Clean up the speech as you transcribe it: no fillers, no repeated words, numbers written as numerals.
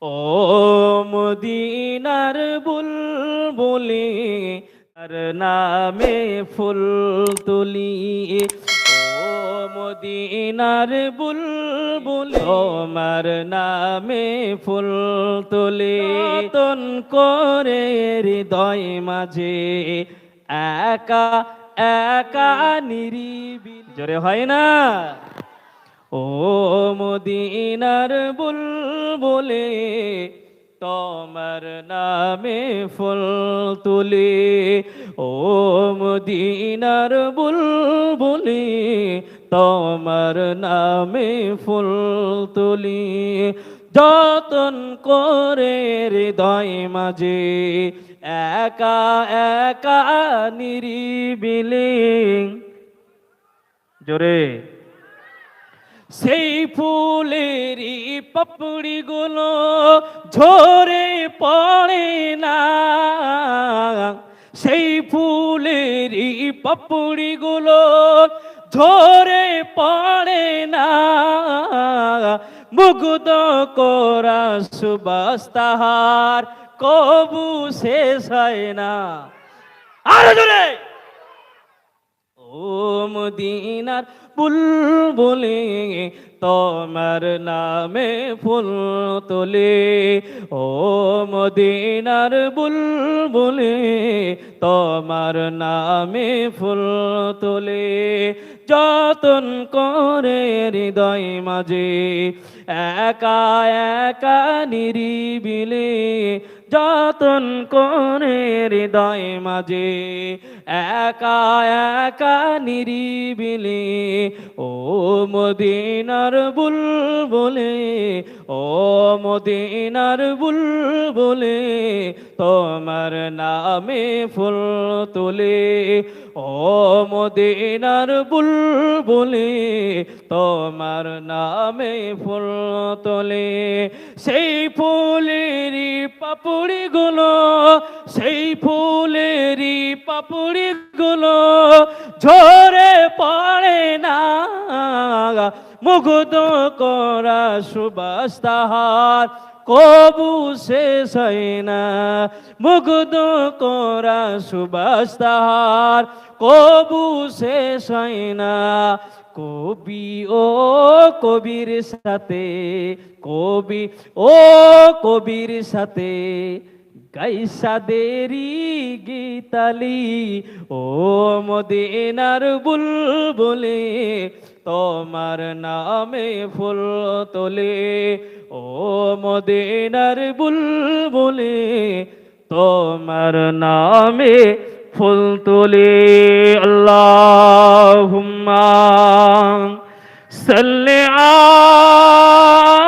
ও মদিনার বুলবুলি আর নামে ফুল তুলি, ও মদিনার বুলবুলি তোমার নামে ফুল তুলি, যতন করে হৃদয় মাঝে একা একা নিরিবিলি, জোরে হয় না? ও মদিনার বুলবুলি তোমার নামে ফুল তুলি, ও মদিনার বুলবুলি তোমার নামে ফুল তুলি, যতন করে হৃদয় মাঝে একা একা নিরিবিলি, জোরে সেই ফুলেরই পাপড়িগুলো ঝরে পড়ে না, সেই ফুলেরই পাপড়িগুলো ঝরে পড়ে না, মুগ্ধ করা সুবাস তাহার কবু শেষ হয় না। আরো জোরে, ও মদিনার বুলবুলি তোমার নামে ফুল তোলে, ও মদিনার বুলবুলি তোমার নামে ফুল তোলে, যতন করে হৃদয় মাঝে একা একা নিরিবিলি, যতন করে হৃদয় মাঝে একা একা নিরিবিলি, ও মদিনার বুলবুলি, ও মদিনার বুলবুলি তোমার নামে ফুল তোলে, ও মদিনার বুলবুলি তোমার নামে ফুল তোলে, সেই ফুলেরই পাপড়িগুলো, সেই ফুলেরই পাপড়িগুলো ঝরে পড়ে না, মুগ্ধ করা সুবাস তাহার কবু শেষ হয় না, মুগ্ধ করা সুবাস তাহার কবু শেষ হয় না, কবি ও কবির সাথে, কবি ও কবির সাথে গাইসা দেরি গীতালি, ও মদিনার বুলবুলি তোমার নামে ফুল তোলে, ও মদিনার বুলবুলি তোমার নামে ফুল তোলে। আল্লাহুম্মা সাল্লি আলা